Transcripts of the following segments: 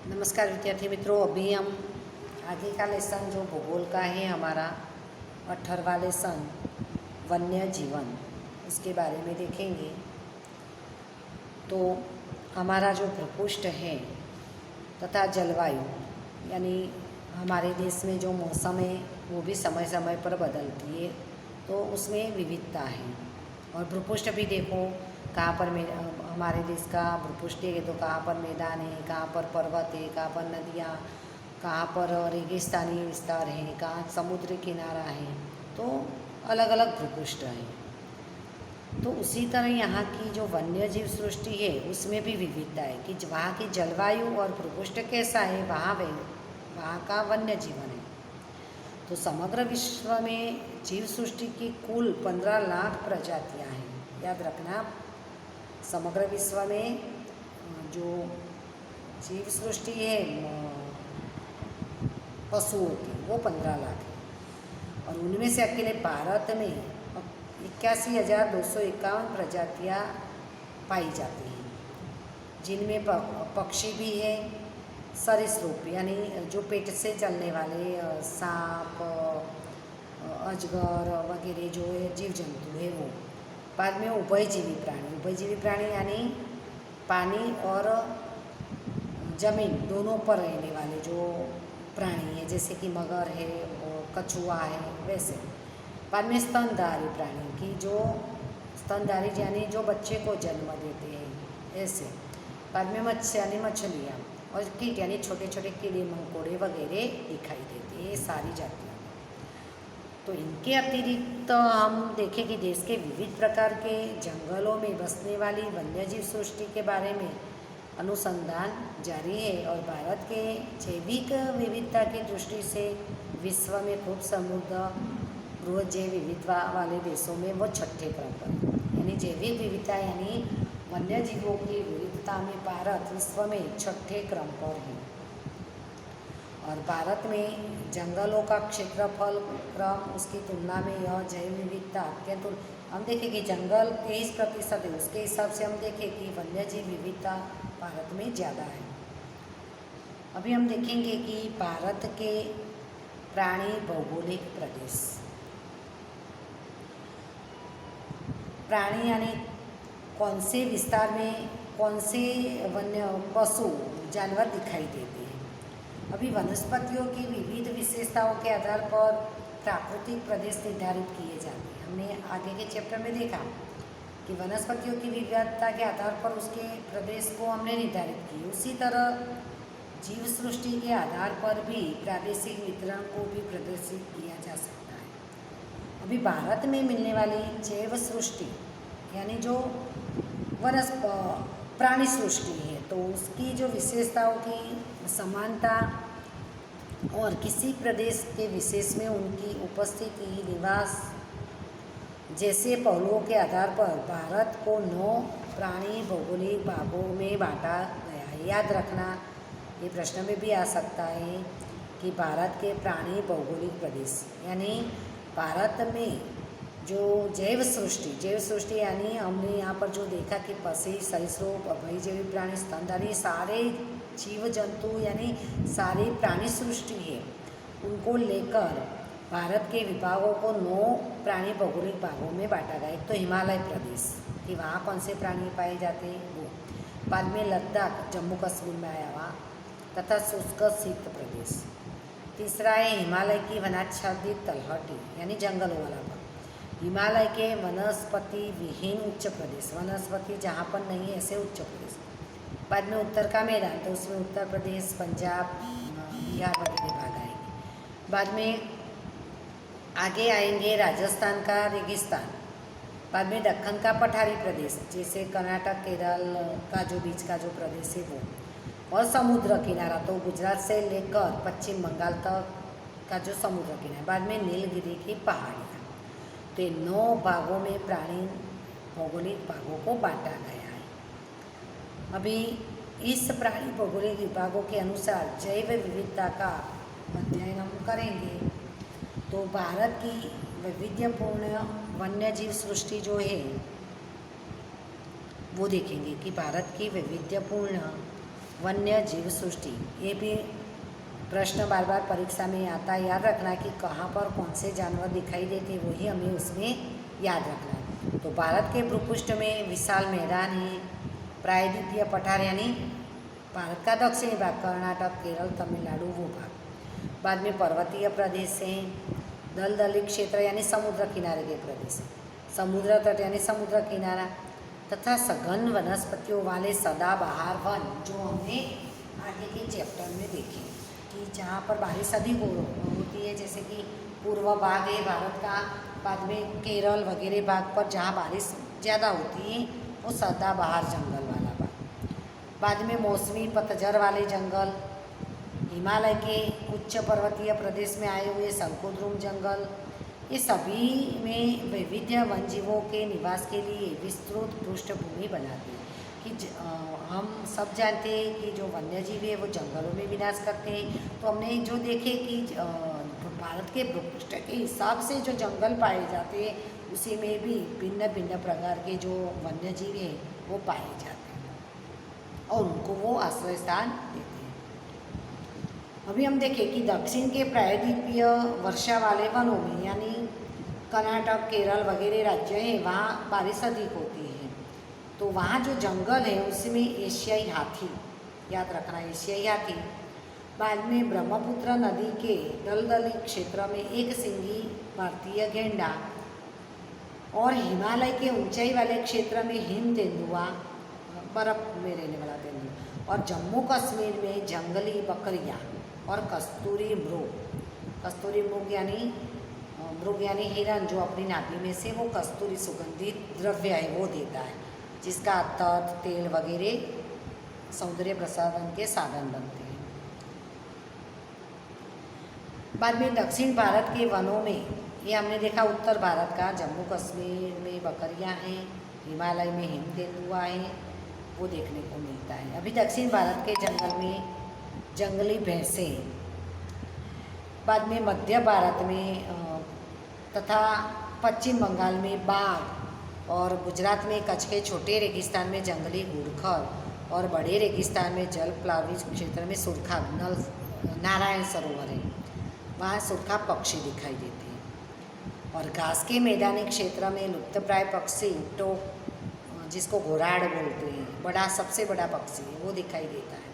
नमस्कार विद्यार्थी मित्रों, अभी हम आगे का लेसन जो भूगोल का है हमारा 18वां लेसन वन्य जीवन, उसके बारे में देखेंगे। तो हमारा जो भूपृष्ठ है तथा जलवायु, यानी हमारे देश में जो मौसम है वो भी समय समय पर बदलती है, तो उसमें विविधता है। और भूपृष्ठ भी देखो कहाँ पर हमारे देश का भूपृष्ठ है तो कहाँ पर मैदान है, कहाँ पर पर्वत है, कहाँ पर नदियाँ, कहाँ पर रेगिस्तानी विस्तार है, कहाँ समुद्र किनारा है, तो अलग अलग भूपृष्ठ है। तो उसी तरह यहाँ की जो वन्य जीव सृष्टि है उसमें भी विविधता है कि वहाँ की जलवायु और भूपृष्ठ कैसा है, वहाँ का वन्य जीवन है। तो समग्र विश्व में जीव सृष्टि की कुल 15 लाख प्रजातियाँ हैं। याद रखना, समग्र विश्व में जो जीव सृष्टि है पशुओं की वो 15 लाख है, और उनमें से अकेले भारत में 81,251 प्रजातियाँ पाई जाती हैं, जिनमें पक्षी भी है, सरीसृप यानी जो पेट से चलने वाले सांप, अजगर वगैरह जो है जीव जंतु है वो। बाद में उभयजीवी प्राणी यानी पानी और जमीन दोनों पर रहने वाले जो प्राणी है, जैसे कि मगर है और कछुआ है वैसे। बाद में स्तनधारी प्राणी की जो स्तनधारी यानी जो बच्चे को जन्म देते हैं ऐसे। बाद में मत्स्य यानी मछलियाँ, और कीट यानी छोटे छोटे कीड़े मकोड़े वगैरह दिखाई देते हैं, ये सारी जातियाँ। तो इनके अतिरिक्त हम देखें कि देश के विविध प्रकार के जंगलों में बसने वाली वन्यजीव सृष्टि के बारे में अनुसंधान जारी है, और भारत के जैविक विविधता की दृष्टि से विश्व में खूब समृद्ध बृहद जैव विविधता वाले देशों में वो छठे क्रम पर, यानी जैविक विविधता यानी वन्य जीवों की विविधता में भारत विश्व में छठे क्रम पर है। और भारत में जंगलों का क्षेत्रफल क्रम उसकी तुलना में यह जैव विविधता अत्यंत, हम देखें कि जंगल 23% है, उसके हिसाब से हम देखें कि वन्य जीव विविधता भारत में ज़्यादा है। अभी हम देखेंगे कि भारत के प्राणी भौगोलिक प्रदेश, प्राणी यानी कौन से विस्तार में कौन से वन्य पशु जानवर दिखाई देते हैं। अभी वनस्पतियों की विविध विशेषताओं के आधार पर प्राकृतिक प्रदेश निर्धारित किए जाते हैं। हमने आगे के चैप्टर में देखा कि वनस्पतियों की विविधता के आधार पर उसके प्रदेश को हमने निर्धारित किया। उसी तरह जीव सृष्टि के आधार पर भी प्रादेशिक वितरण को भी प्रदर्शित किया जा सकता है। अभी भारत में मिलने वाली जैव सृष्टि यानी जो प्राणी सृष्टि है, तो उसकी जो विशेषताओं की समानता और किसी प्रदेश के विशेष में उनकी उपस्थिति, निवास जैसे पहलुओं के आधार पर भारत को 9 प्राणी भौगोलिक भागों में बांटा गया है। याद रखना, ये प्रश्न में भी आ सकता है कि भारत के प्राणी भौगोलिक प्रदेश यानी भारत में जो जैव सृष्टि यानी हमने यहाँ पर जो देखा कि पक्षी, सरीसृप, अभयजीवी प्राणी, स्तनधारी, सारे जीव जंतु यानी सारी प्राणी सृष्टि है, उनको लेकर भारत के विभागों को 9 प्राणी भौगोलिक भागों में बांटा गया। एक तो हिमालय प्रदेश कि वहाँ कौन से प्राणी पाए जाते हैं वो, बाद में लद्दाख जम्मू कश्मीर में आया वहाँ, तथा शुष्क शीत प्रदेश। तीसरा है हिमालय की वनाच्छादित तलहटी यानी जंगलों वाला भाग, हिमालय के वनस्पति विहीन उच्च प्रदेश, वनस्पति जहाँ पर नहीं है ऐसे उच्च प्रदेश। बाद में उत्तर का मैदान, तो उसमें उत्तर प्रदेश, पंजाब, बिहार वगैरह भाग आएंगे। बाद में आगे आएंगे राजस्थान का रेगिस्तान, बाद में दक्कन का पठारी प्रदेश जैसे कर्नाटक, केरल का जो बीच का जो प्रदेश है वो, और समुद्र किनारा तो गुजरात से लेकर पश्चिम बंगाल तक का जो समुद्र किनारा। बाद में नीलगिरी की पहाड़ियाँ। तो ये 9 भागों में प्राणी भौगोलिक भागों को बांटा गया है। अभी इस प्राणी भौगोलिक विभागों के अनुसार जैव विविधता का अध्ययन हम करेंगे। तो भारत की वैविध्यपूर्ण वन्य जीव सृष्टि जो है वो देखेंगे कि भारत की वैविध्यपूर्ण वन्य जीव सृष्टि, ये भी प्रश्न बार बार परीक्षा में आता है। याद रखना कि कहाँ पर कौन से जानवर दिखाई देते हैं, वही हमें उसमें याद रखना है। तो भारत के भूपृष्ठ में विशाल मैदान है, प्रायद्वीपीय पठार यानी भारत का दक्षिणी भाग, कर्नाटक, केरल, तमिलनाडु वो भाग। बाद में पर्वतीय प्रदेश हैं, दलदली क्षेत्र यानी समुद्र किनारे के प्रदेश, समुद्र तट यानी समुद्र किनारा, तथा सघन वनस्पतियों वाले सदाबहार वन, जो हमने आगे के चैप्टर में देखे कि जहाँ पर बारिश अधिक होती है, जैसे कि पूर्व भाग है भारत का, बाद में केरल वगैरह भाग पर जहाँ बारिश ज़्यादा होती है वो सदाबहार जंगल वाला भाग। बाद में मौसमी पतझड़ वाले जंगल, हिमालय के उच्च पर्वतीय प्रदेश में आए हुए शंकुद्रुम जंगल, ये सभी में वैविध्य वन्यजीवों के निवास के लिए विस्तृत पृष्ठभूमि बनाती है। कि हम सब जानते हैं कि जो वन्यजीव है वो जंगलों में विनाश करते हैं। तो हमने जो देखे कि भारत के भूपृष्ठ के हिसाब से जो जंगल पाए जाते हैं, उसी में भी भिन्न भिन्न प्रकार के जो वन्यजीव हैं वो पाए जाते हैं और उनको वो आश्रय स्थान देते हैं। अभी हम देखें कि दक्षिण के प्रायद्वीपीय वर्षा वाले वनों में, यानी कर्नाटक, केरल वगैरह राज्य हैं, वहाँ बारिश अधिक होती है। तो वहाँ जो जंगल है उसमें एशियाई हाथी, याद रखना एशियाई हाथी। बाद में ब्रह्मपुत्र नदी के दलदली क्षेत्र में एक सिंगी भारतीय गेंडा, और हिमालय के ऊंचाई वाले क्षेत्र में हिम तेंदुआ, बर्फ में रहने वाला तेंदुआ, और जम्मू कश्मीर में जंगली बकरियाँ और कस्तूरी मृग यानी हिरन, जो अपनी नाभि में से वो कस्तूरी सुगंधित द्रव्य है वो देता है, जिसका तट, तेल वगैरह सौंदर्य प्रसाधन के साधन बनते हैं। बाद में दक्षिण भारत के वनों में, ये हमने देखा उत्तर भारत का, जम्मू कश्मीर में बकरियां हैं, हिमालय में हिम तेंदुआ है, वो देखने को मिलता है। अभी दक्षिण भारत के जंगल में जंगली भैंसें, बाद में मध्य भारत में तथा पश्चिम बंगाल में बाघ, और गुजरात में कच्छ के छोटे रेगिस्तान में जंगली घुड़खर, और बड़े रेगिस्तान में जल प्लावित क्षेत्र में सुरखा नारायण सरोवर है, वहाँ सुरखा पक्षी दिखाई देते हैं। और घास के मैदानी क्षेत्र में लुप्तप्राय पक्षी टोक, जिसको घोराड़ बोलते हैं, सबसे बड़ा पक्षी है, वो दिखाई देता है।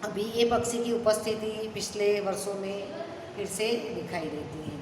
अभी ये पक्षी की उपस्थिति पिछले वर्षों में फिर से दिखाई देती है।